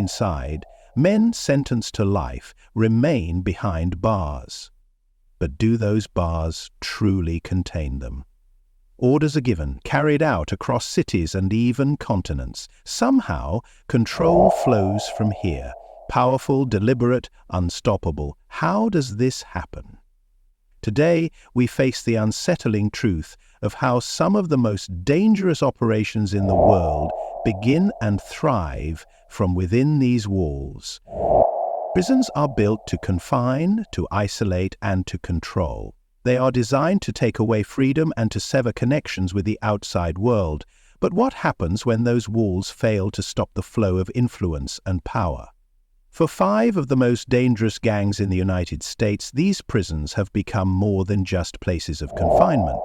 Inside, men sentenced to life remain behind bars. But do those bars truly contain them? Orders are given, carried out across cities and even continents. Somehow, control flows from here. Powerful, deliberate, unstoppable. How does this happen? Today, we face the unsettling truth of how some of the most dangerous operations in the world begin and thrive from within these walls. Prisons are built to confine, to isolate, and to control. They are designed to take away freedom and to sever connections with the outside world. But what happens when those walls fail to stop the flow of influence and power? For 5 of the most dangerous gangs in the United States, these prisons have become more than just places of confinement.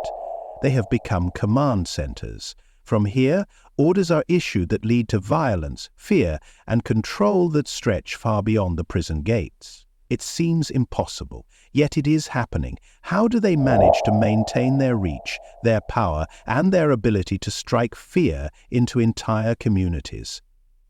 They have become command centers. From here, orders are issued that lead to violence, fear, and control that stretch far beyond the prison gates. It seems impossible, yet it is happening. How do they manage to maintain their reach, their power, and their ability to strike fear into entire communities?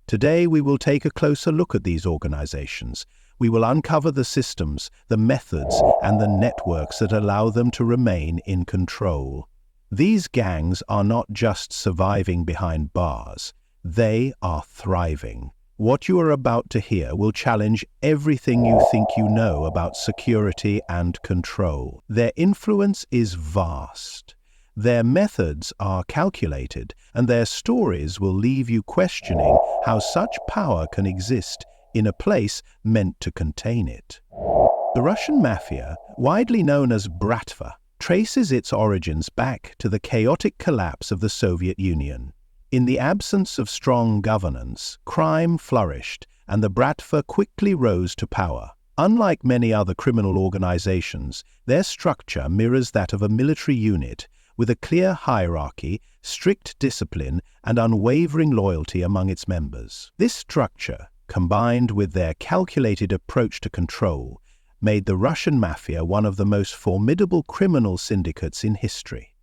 Today, we will take a closer look at these organizations. We will uncover the systems, the methods, and the networks that allow them to remain in control. These gangs are not just surviving behind bars. They are thriving. What you are about to hear will challenge everything you think you know about security and control. Their influence is vast. Their methods are calculated, and their stories will leave you questioning how such power can exist in a place meant to contain it. The Russian mafia, widely known as Bratva, traces its origins back to the chaotic collapse of the Soviet Union. In the absence of strong governance, crime flourished, and the Bratva quickly rose to power. Unlike many other criminal organizations, their structure mirrors that of a military unit, with a clear hierarchy, strict discipline, and unwavering loyalty among its members. This structure, combined with their calculated approach to control, made the Russian mafia one of the most formidable criminal syndicates in history.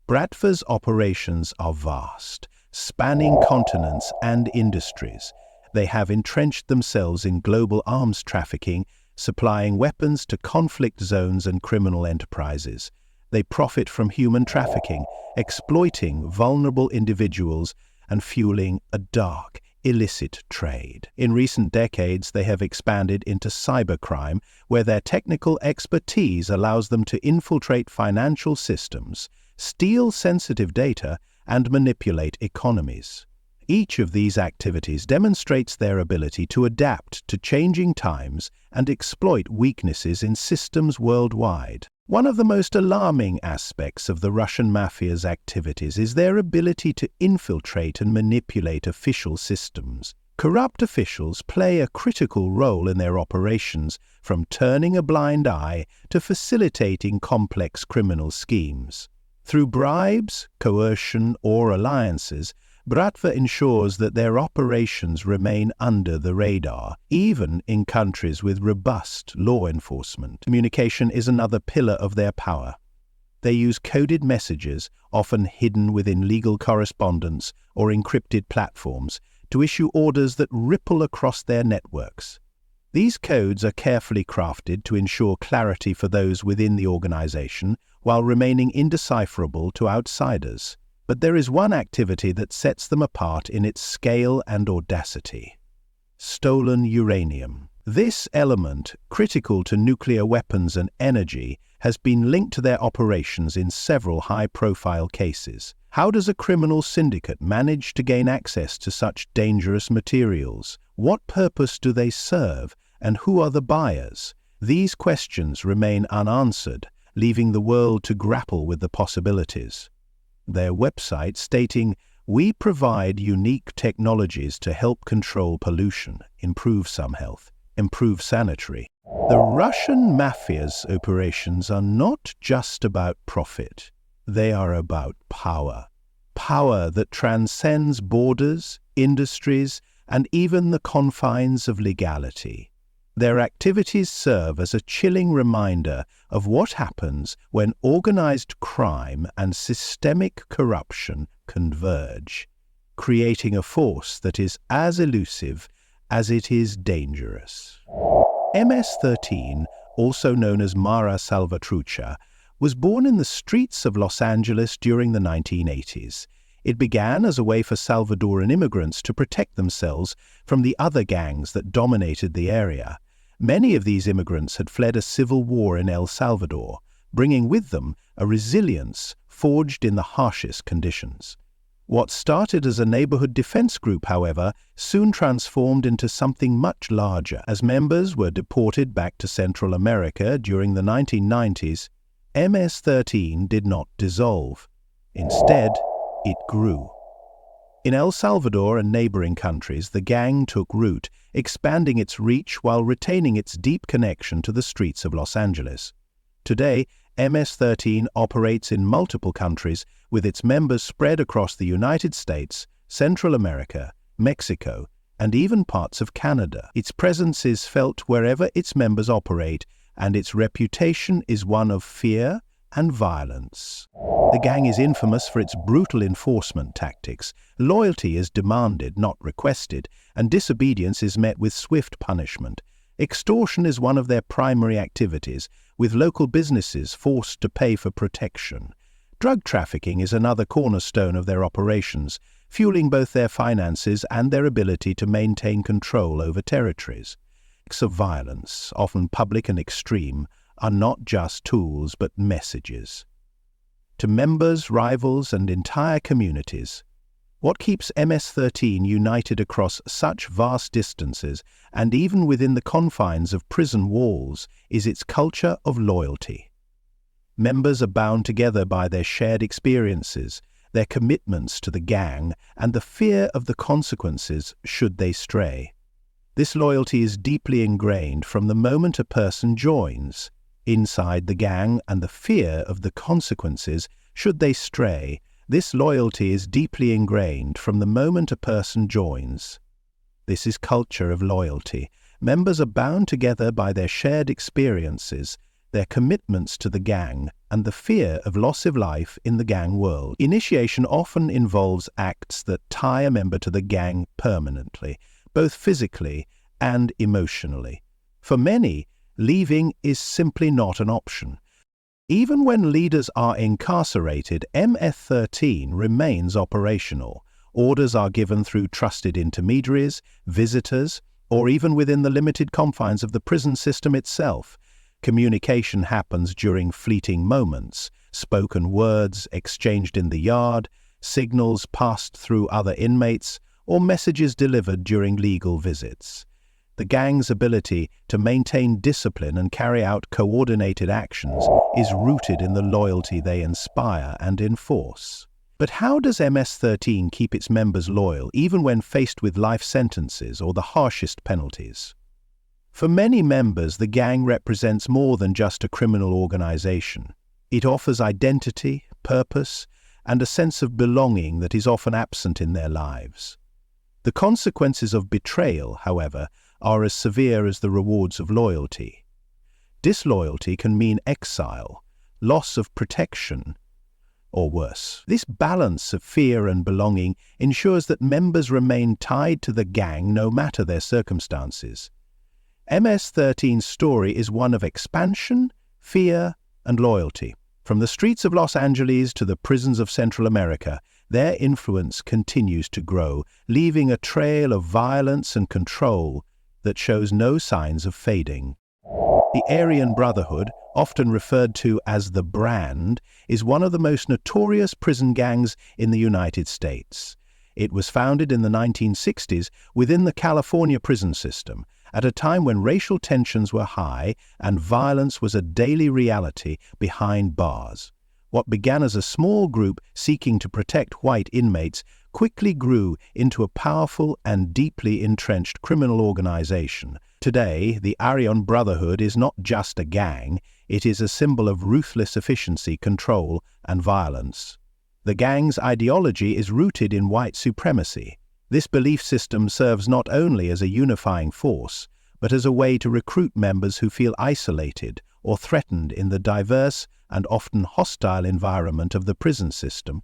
Bratva's operations are vast, spanning continents and industries. They have entrenched themselves in global arms trafficking, supplying weapons to conflict zones and criminal enterprises. They profit from human trafficking, exploiting vulnerable individuals and fueling a dark, illicit trade. In recent decades, they have expanded into cybercrime, where their technical expertise allows them to infiltrate financial systems, steal sensitive data, and manipulate economies. Each of these activities demonstrates their ability to adapt to changing times and exploit weaknesses in systems worldwide. One of the most alarming aspects of the Russian mafia's activities is their ability to infiltrate and manipulate official systems. Corrupt officials play a critical role in their operations, from turning a blind eye to facilitating complex criminal schemes. Through bribes, coercion, or alliances, Bratva ensures that their operations remain under the radar, even in countries with robust law enforcement. Communication is another pillar of their power. They use coded messages, often hidden within legal correspondence or encrypted platforms, to issue orders that ripple across their networks. These codes are carefully crafted to ensure clarity for those within the organization, while remaining indecipherable to outsiders. But there is one activity that sets them apart in its scale and audacity: stolen uranium. This element, critical to nuclear weapons and energy, has been linked to their operations in several high-profile cases. How does a criminal syndicate manage to gain access to such dangerous materials? What purpose do they serve, and who are the buyers? These questions remain unanswered, leaving the world to grapple with the possibilities. Their website stating, "We provide unique technologies to help control pollution, improve some health, improve sanitary." The Russian mafia's operations are not just about profit. They are about power. Power that transcends borders, industries, and even the confines of legality. Their activities serve as a chilling reminder of what happens when organized crime and systemic corruption converge, creating a force that is as elusive as it is dangerous. MS-13, also known as Mara Salvatrucha, was born in the streets of Los Angeles during the 1980s. It began as a way for Salvadoran immigrants to protect themselves from the other gangs that dominated the area. Many of these immigrants had fled a civil war in El Salvador, bringing with them a resilience forged in the harshest conditions. What started as a neighborhood defense group, however, soon transformed into something much larger. As members were deported back to Central America during the 1990s, MS-13 did not dissolve. Instead, it grew. In El Salvador and neighboring countries, the gang took root, expanding its reach while retaining its deep connection to the streets of Los Angeles. Today, MS-13 operates in multiple countries, with its members spread across the United States, Central America, Mexico, and even parts of Canada. Its presence is felt wherever its members operate, and its reputation is one of fear and violence. The gang is infamous for its brutal enforcement tactics. Loyalty is demanded, not requested, and disobedience is met with swift punishment. Extortion is one of their primary activities, with local businesses forced to pay for protection. Drug trafficking is another cornerstone of their operations, fueling both their finances and their ability to maintain control over territories. Acts of violence, often public and extreme, are not just tools but messages. To members, rivals, and entire communities, what keeps MS-13 united across such vast distances and even within the confines of prison walls is its culture of loyalty. Members are bound together by their shared experiences, their commitments to the gang, and the fear of the consequences should they stray. This loyalty is deeply ingrained from the moment a person joins. Inside the gang, and the fear of the consequences should they stray. This loyalty is deeply ingrained from the moment a person joins. This is culture of loyalty. Members are bound together by their shared experiences, their commitments to the gang, and the fear of loss of life in the gang world. Initiation often involves acts that tie a member to the gang permanently, both physically and emotionally. For many, leaving is simply not an option. Even when leaders are incarcerated, MS-13 remains operational. Orders are given through trusted intermediaries, visitors, or even within the limited confines of the prison system itself. Communication happens during fleeting moments, spoken words exchanged in the yard, signals passed through other inmates, or messages delivered during legal visits. The gang's ability to maintain discipline and carry out coordinated actions is rooted in the loyalty they inspire and enforce. But how does MS-13 keep its members loyal even when faced with life sentences or the harshest penalties? For many members, the gang represents more than just a criminal organization. It offers identity, purpose, and a sense of belonging that is often absent in their lives. The consequences of betrayal, however, are as severe as the rewards of loyalty. Disloyalty can mean exile, loss of protection, or worse. This balance of fear and belonging ensures that members remain tied to the gang no matter their circumstances. MS-13's story is one of expansion, fear, and loyalty. From the streets of Los Angeles to the prisons of Central America, their influence continues to grow, leaving a trail of violence and control that shows no signs of fading. The Aryan Brotherhood, often referred to as the Brand, is one of the most notorious prison gangs in the United States. It was founded in the 1960s within the California prison system, at a time when racial tensions were high and violence was a daily reality behind bars. What began as a small group seeking to protect white inmates quickly grew into a powerful and deeply entrenched criminal organization. Today, the Aryan Brotherhood is not just a gang, it is a symbol of ruthless efficiency, control, and violence. The gang's ideology is rooted in white supremacy. This belief system serves not only as a unifying force, but as a way to recruit members who feel isolated or threatened in the diverse and often hostile environment of the prison system.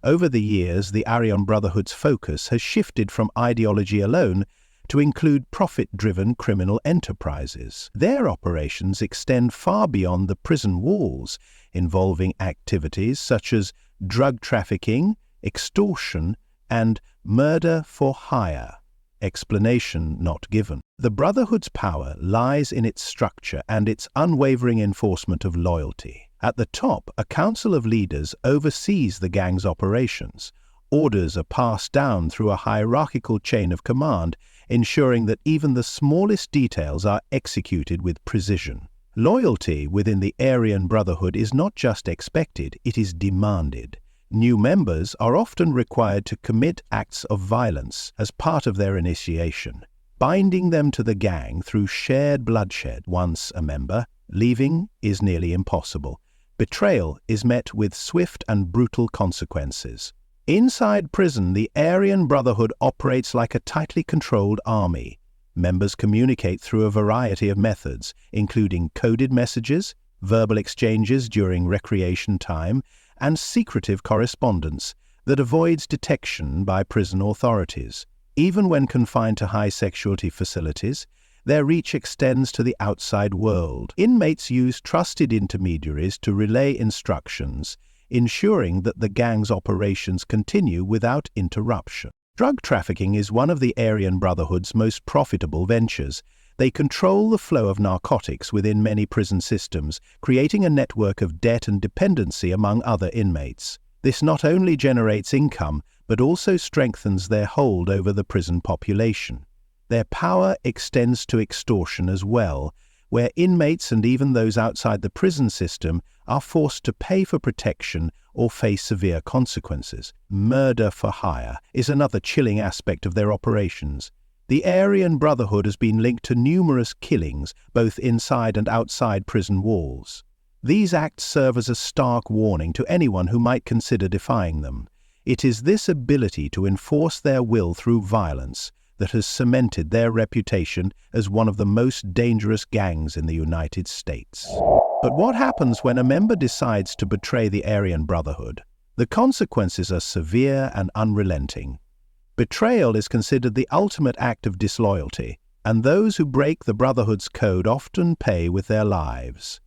Over the years, the Aryan Brotherhood's focus has shifted from ideology alone to include profit-driven criminal enterprises. Their operations extend far beyond the prison walls, involving activities such as drug trafficking, extortion, and murder for hire. Explanation not given. The Brotherhood's power lies in its structure and its unwavering enforcement of loyalty. At the top, a council of leaders oversees the gang's operations. Orders are passed down through a hierarchical chain of command, ensuring that even the smallest details are executed with precision. Loyalty within the Aryan Brotherhood is not just expected, it is demanded. New members are often required to commit acts of violence as part of their initiation, binding them to the gang through shared bloodshed. Once a member, leaving is nearly impossible. Betrayal is met with swift and brutal consequences. Inside prison, the Aryan Brotherhood operates like a tightly controlled army. Members communicate through a variety of methods, including coded messages, verbal exchanges during recreation time, and secretive correspondence that avoids detection by prison authorities. Even when confined to high-security facilities, their reach extends to the outside world. Inmates use trusted intermediaries to relay instructions, ensuring that the gang's operations continue without interruption. Drug trafficking is one of the Aryan Brotherhood's most profitable ventures. They control the flow of narcotics within many prison systems, creating a network of debt and dependency among other inmates. This not only generates income, but also strengthens their hold over the prison population. Their power extends to extortion as well, where inmates and even those outside the prison system are forced to pay for protection or face severe consequences. Murder for hire is another chilling aspect of their operations. The Aryan Brotherhood has been linked to numerous killings, both inside and outside prison walls. These acts serve as a stark warning to anyone who might consider defying them. It is this ability to enforce their will through violence that has cemented their reputation as one of the most dangerous gangs in the United States. But what happens when a member decides to betray the Aryan Brotherhood? The consequences are severe and unrelenting. Betrayal is considered the ultimate act of disloyalty, and those who break the Brotherhood's code often pay with their lives.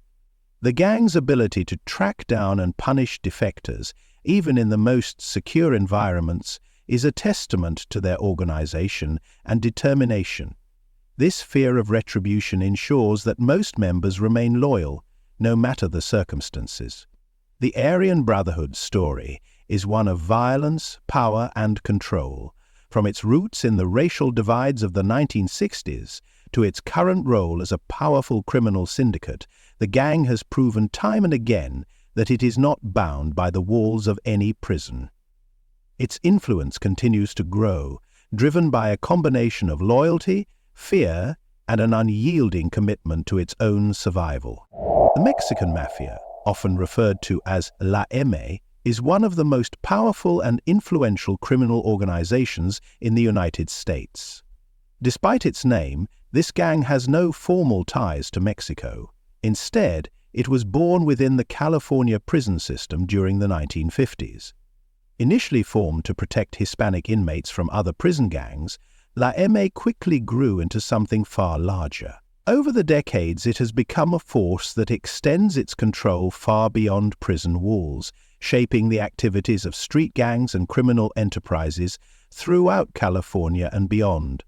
The gang's ability to track down and punish defectors, even in the most secure environments, is a testament to their organization and determination. This fear of retribution ensures that most members remain loyal, no matter the circumstances. The Aryan Brotherhood's story is one of violence, power, and control. From its roots in the racial divides of the 1960s to its current role as a powerful criminal syndicate, the gang has proven time and again that it is not bound by the walls of any prison. Its influence continues to grow, driven by a combination of loyalty, fear, and an unyielding commitment to its own survival. The Mexican Mafia, often referred to as La M, is one of the most powerful and influential criminal organizations in the United States. Despite its name, this gang has no formal ties to Mexico. Instead, it was born within the California prison system during the 1950s. Initially formed to protect Hispanic inmates from other prison gangs, La M quickly grew into something far larger. Over the decades, it has become a force that extends its control far beyond prison walls, shaping the activities of street gangs and criminal enterprises throughout California and beyond.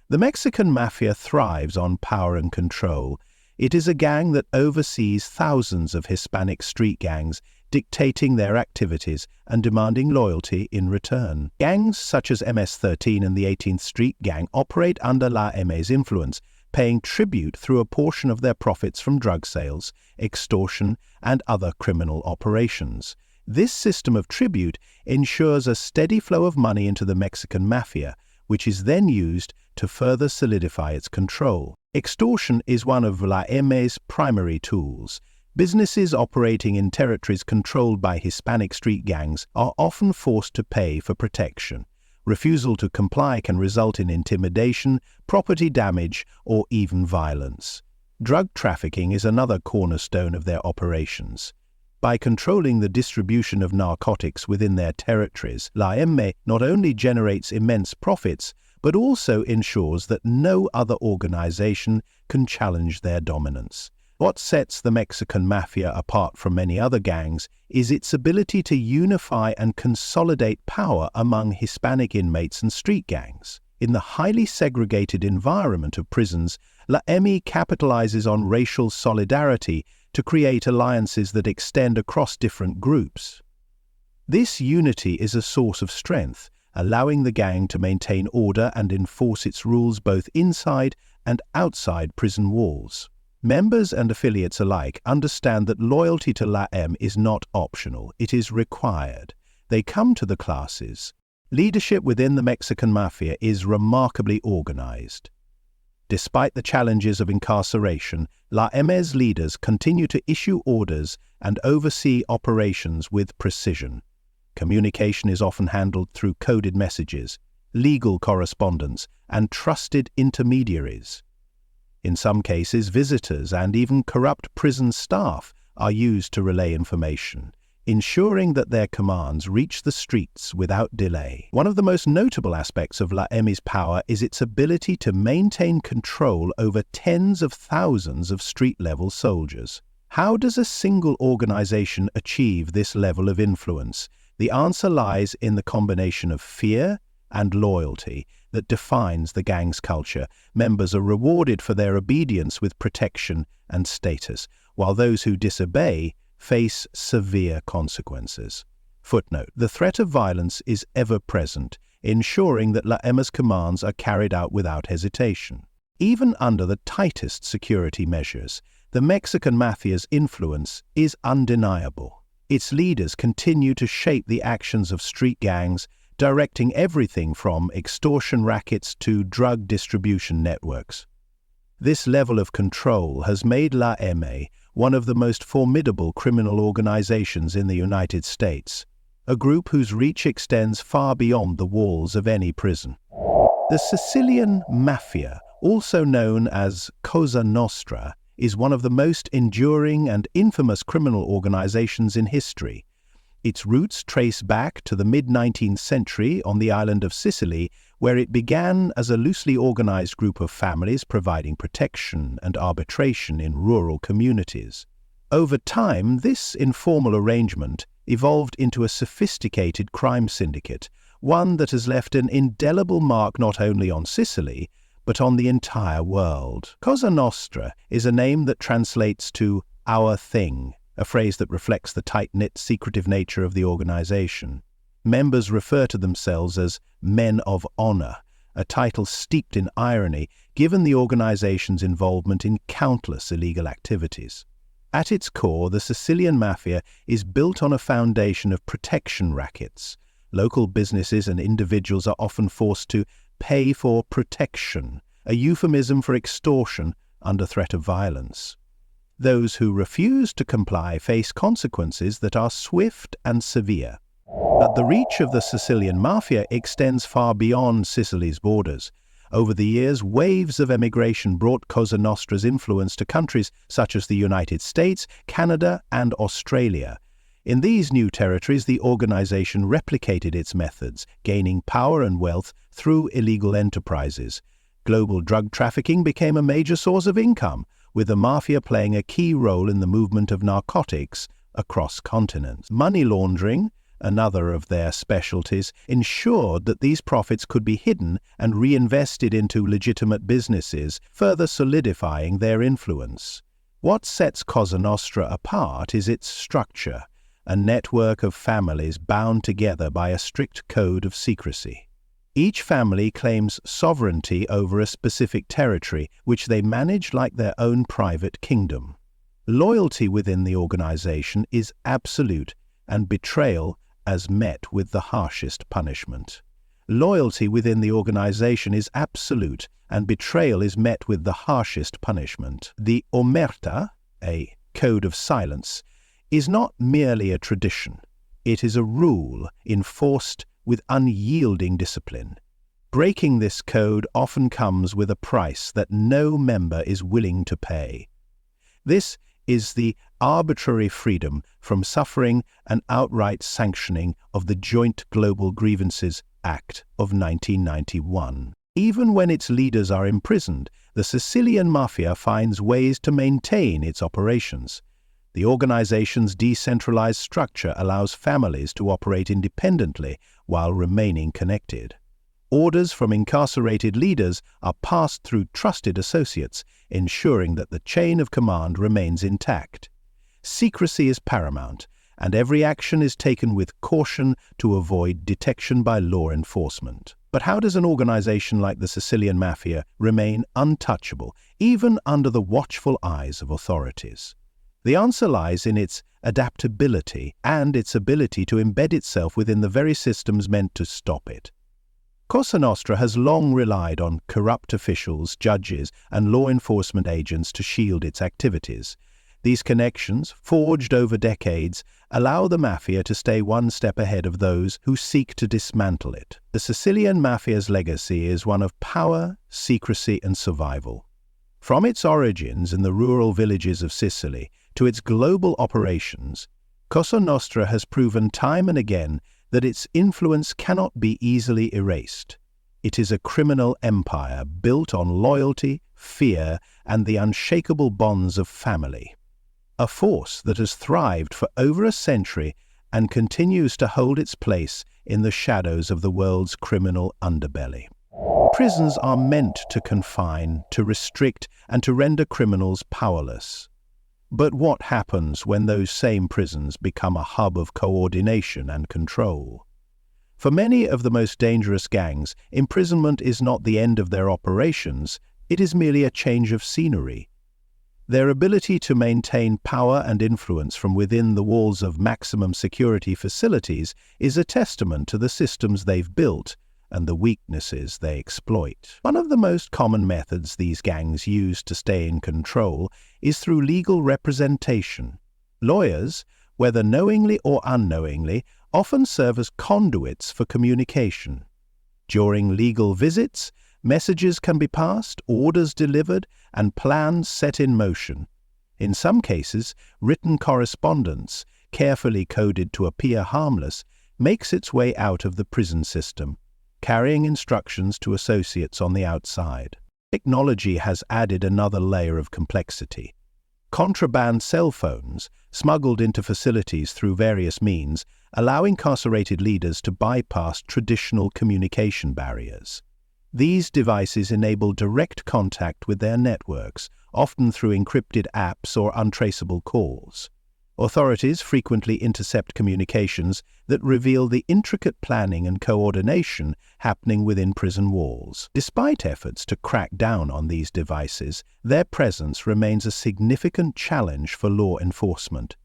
The Mexican Mafia thrives on power and control. It is a gang that oversees thousands of Hispanic street gangs, dictating their activities and demanding loyalty in return. Gangs such as MS-13 and the 18th Street Gang operate under La M's influence, paying tribute through a portion of their profits from drug sales, extortion, and other criminal operations. This system of tribute ensures a steady flow of money into the Mexican Mafia, which is then used to further solidify its control. Extortion is one of La M's primary tools. Businesses operating in territories controlled by Hispanic street gangs are often forced to pay for protection. Refusal to comply can result in intimidation, property damage, or even violence. Drug trafficking is another cornerstone of their operations. By controlling the distribution of narcotics within their territories, La M not only generates immense profits, but also ensures that no other organization can challenge their dominance. What sets the Mexican Mafia apart from many other gangs is its ability to unify and consolidate power among Hispanic inmates and street gangs. In the highly segregated environment of prisons, La M capitalizes on racial solidarity to create alliances that extend across different groups. This unity is a source of strength, allowing the gang to maintain order and enforce its rules both inside and outside prison walls. Members and affiliates alike understand that loyalty to La M is not optional, it is required. They come to the classes. Leadership within the Mexican Mafia is remarkably organized. Despite the challenges of incarceration, La M's leaders continue to issue orders and oversee operations with precision. Communication is often handled through coded messages, legal correspondence, and trusted intermediaries. In some cases, visitors and even corrupt prison staff are used to relay information, ensuring that their commands reach the streets without delay. One of the most notable aspects of La M's power is its ability to maintain control over tens of thousands of street-level soldiers. How does a single organization achieve this level of influence? The answer lies in the combination of fear and loyalty that defines the gang's culture. Members are rewarded for their obedience with protection and status, while those who disobey face severe consequences. Footnote: the threat of violence is ever present, ensuring that La M's commands are carried out without hesitation. Even under the tightest security measures, the Mexican Mafia's influence is undeniable. Its leaders continue to shape the actions of street gangs, directing everything from extortion rackets to drug distribution networks. This level of control has made La M one of the most formidable criminal organizations in the United States, a group whose reach extends far beyond the walls of any prison. The Sicilian Mafia, also known as Cosa Nostra, is one of the most enduring and infamous criminal organizations in history. Its roots trace back to the mid-19th century on the island of Sicily, where it began as a loosely organized group of families providing protection and arbitration in rural communities. Over time, this informal arrangement evolved into a sophisticated crime syndicate, one that has left an indelible mark not only on Sicily, but on the entire world. Cosa Nostra is a name that translates to "our thing," a phrase that reflects the tight-knit, secretive nature of the organization. Members refer to themselves as men of honor, a title steeped in irony given the organization's involvement in countless illegal activities. At its core, the Sicilian Mafia is built on a foundation of protection rackets. Local businesses and individuals are often forced to pay for protection, a euphemism for extortion under threat of violence. Those who refuse to comply face consequences that are swift and severe. But the reach of the Sicilian Mafia extends far beyond Sicily's borders. Over the years, waves of emigration brought Cosa Nostra's influence to countries such as the United States, Canada, and Australia. In these new territories, the organization replicated its methods, gaining power and wealth through illegal enterprises. Global drug trafficking became a major source of income, with the Mafia playing a key role in the movement of narcotics across continents. Money laundering, another of their specialties, ensured that these profits could be hidden and reinvested into legitimate businesses, further solidifying their influence. What sets Cosa Nostra apart is its structure, a network of families bound together by a strict code of secrecy. Each family claims sovereignty over a specific territory, which they manage like their own private kingdom. Loyalty within the organization is absolute, and betrayal is met with the harshest punishment. Loyalty within the organization is absolute, and betrayal is met with the harshest punishment. The omerta, a code of silence, is not merely a tradition. It is a rule enforced with unyielding discipline. Breaking this code often comes with a price that no member is willing to pay. This is the arbitrary freedom from suffering and outright sanctioning of the Joint Global Grievances Act of 1991. Even when its leaders are imprisoned, the Sicilian mafia finds ways to maintain its operations. The organization's decentralized structure allows families to operate independently while remaining connected. Orders from incarcerated leaders are passed through trusted associates, ensuring that the chain of command remains intact. Secrecy is paramount, and every action is taken with caution to avoid detection by law enforcement. But how does an organization like the Sicilian Mafia remain untouchable, even under the watchful eyes of authorities? The answer lies in its adaptability and its ability to embed itself within the very systems meant to stop it. Cosa Nostra has long relied on corrupt officials, judges, and law enforcement agents to shield its activities. These connections, forged over decades, allow the mafia to stay one step ahead of those who seek to dismantle it. The Sicilian mafia's legacy is one of power, secrecy, and survival. From its origins in the rural villages of Sicily to its global operations, Cosa Nostra has proven time and again that its influence cannot be easily erased. It is a criminal empire built on loyalty, fear, and the unshakable bonds of family. A force that has thrived for over a century and continues to hold its place in the shadows of the world's criminal underbelly. Prisons are meant to confine, to restrict, and to render criminals powerless. But what happens when those same prisons become a hub of coordination and control? For many of the most dangerous gangs, imprisonment is not the end of their operations, it is merely a change of scenery. Their ability to maintain power and influence from within the walls of maximum security facilities is a testament to the systems they've built and the weaknesses they exploit. One of the most common methods these gangs use to stay in control is through legal representation. Lawyers, whether knowingly or unknowingly, often serve as conduits for communication. During legal visits, messages can be passed, orders delivered, and plans set in motion. In some cases, written correspondence, carefully coded to appear harmless, makes its way out of the prison system, carrying instructions to associates on the outside. Technology has added another layer of complexity. Contraband cell phones, smuggled into facilities through various means, allow incarcerated leaders to bypass traditional communication barriers. These devices enable direct contact with their networks, often through encrypted apps or untraceable calls. Authorities frequently intercept communications that reveal the intricate planning and coordination happening within prison walls. Despite efforts to crack down on these devices, their presence remains a significant challenge for law enforcement.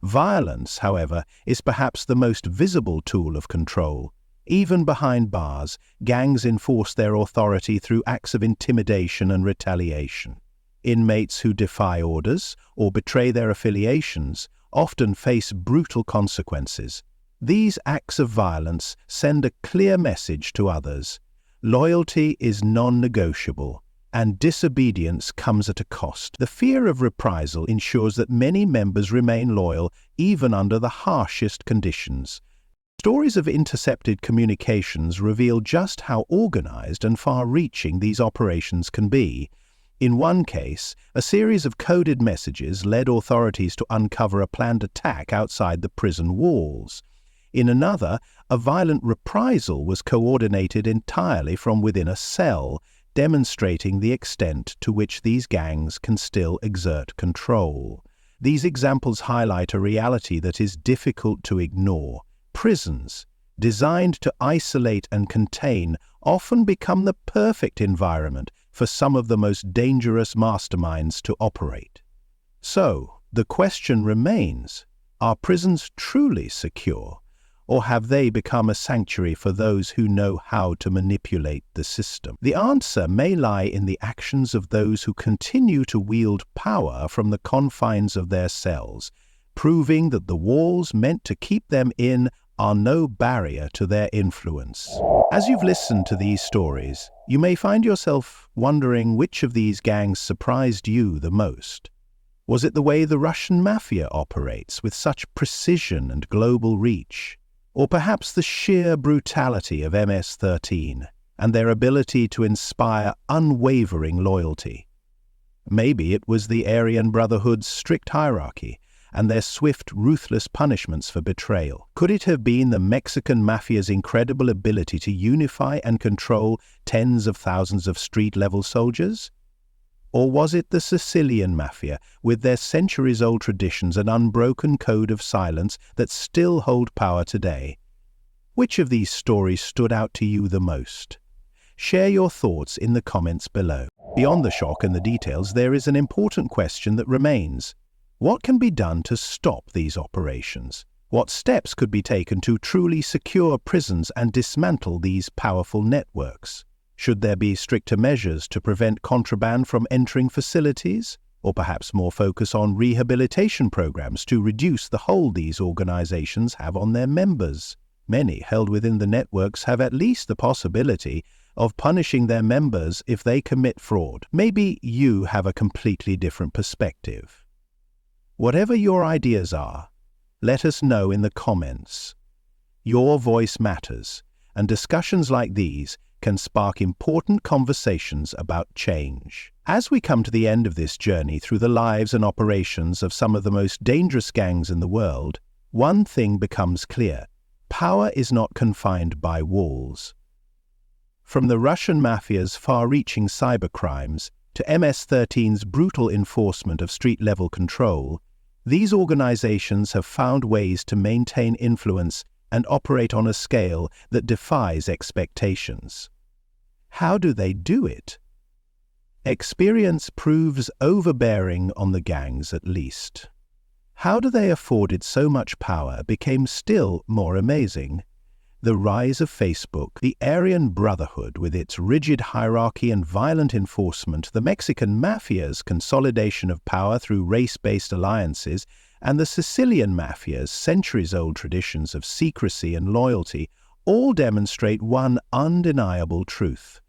Violence, however, is perhaps the most visible tool of control. Even behind bars, gangs enforce their authority through acts of intimidation and retaliation. Inmates who defy orders or betray their affiliations often face brutal consequences. These acts of violence send a clear message to others. Loyalty is non-negotiable, and disobedience comes at a cost. The fear of reprisal ensures that many members remain loyal even under the harshest conditions. Stories of intercepted communications reveal just how organized and far-reaching these operations can be. In one case, a series of coded messages led authorities to uncover a planned attack outside the prison walls. In another, a violent reprisal was coordinated entirely from within a cell, demonstrating the extent to which these gangs can still exert control. These examples highlight a reality that is difficult to ignore. Prisons, designed to isolate and contain, often become the perfect environment for some of the most dangerous masterminds to operate. So, the question remains, are prisons truly secure, or have they become a sanctuary for those who know how to manipulate the system? The answer may lie in the actions of those who continue to wield power from the confines of their cells, proving that the walls meant to keep them in are no barrier to their influence. As you've listened to these stories, you may find yourself wondering which of these gangs surprised you the most. Was it the way the Russian mafia operates with such precision and global reach? Or perhaps the sheer brutality of MS-13? and their ability to inspire unwavering loyalty. Maybe it was the Aryan Brotherhood's strict hierarchy and their swift, ruthless punishments for betrayal. Could it have been the Mexican mafia's incredible ability to unify and control tens of thousands of street-level soldiers? Or was it the Sicilian mafia, with their centuries-old traditions and unbroken code of silence that still hold power today? Which of these stories stood out to you the most? Share your thoughts in the comments below. Beyond the shock and the details, there is an important question that remains. What can be done to stop these operations? What steps could be taken to truly secure prisons and dismantle these powerful networks? Should there be stricter measures to prevent contraband from entering facilities? Or perhaps more focus on rehabilitation programs to reduce the hold these organizations have on their members? Many held within the networks have at least the possibility of punishing their members if they commit fraud. Maybe you have a completely different perspective. Whatever your ideas are, let us know in the comments. Your voice matters, and discussions like these can spark important conversations about change. As we come to the end of this journey through the lives and operations of some of the most dangerous gangs in the world, one thing becomes clear: power is not confined by walls. From the Russian mafia's far-reaching cybercrimes to MS-13's brutal enforcement of street-level control, these organizations have found ways to maintain influence and operate on a scale that defies expectations. How do they do it? Experience proves overbearing on the gangs, at least. How do they afforded so much power became still more amazing. The rise of Facebook, the Aryan Brotherhood with its rigid hierarchy and violent enforcement, the Mexican mafia's consolidation of power through race-based alliances, and the Sicilian mafia's centuries-old traditions of secrecy and loyalty all demonstrate one undeniable truth.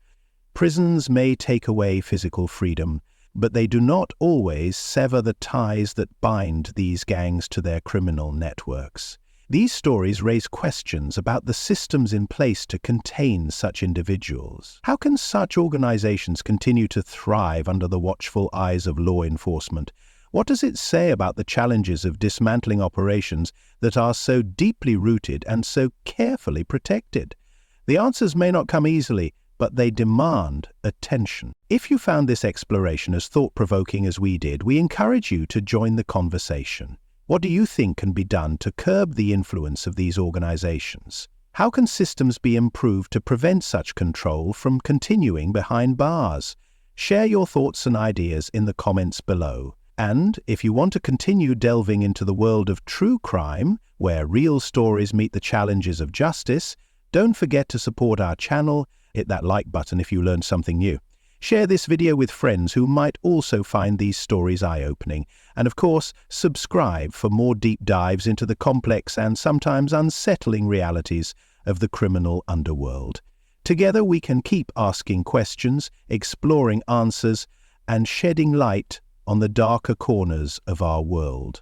Prisons may take away physical freedom, but they do not always sever the ties that bind these gangs to their criminal networks. These stories raise questions about the systems in place to contain such individuals. How can such organizations continue to thrive under the watchful eyes of law enforcement? What does it say about the challenges of dismantling operations that are so deeply rooted and so carefully protected? The answers may not come easily, but they demand attention. If you found this exploration as thought-provoking as we did, we encourage you to join the conversation. What do you think can be done to curb the influence of these organizations? How can systems be improved to prevent such control from continuing behind bars? Share your thoughts and ideas in the comments below. And if you want to continue delving into the world of true crime, where real stories meet the challenges of justice, don't forget to support our channel. Hit that like button if you learned something new. Share this video with friends who might also find these stories eye-opening. And of course, subscribe for more deep dives into the complex and sometimes unsettling realities of the criminal underworld. Together we can keep asking questions, exploring answers, and shedding light on the darker corners of our world.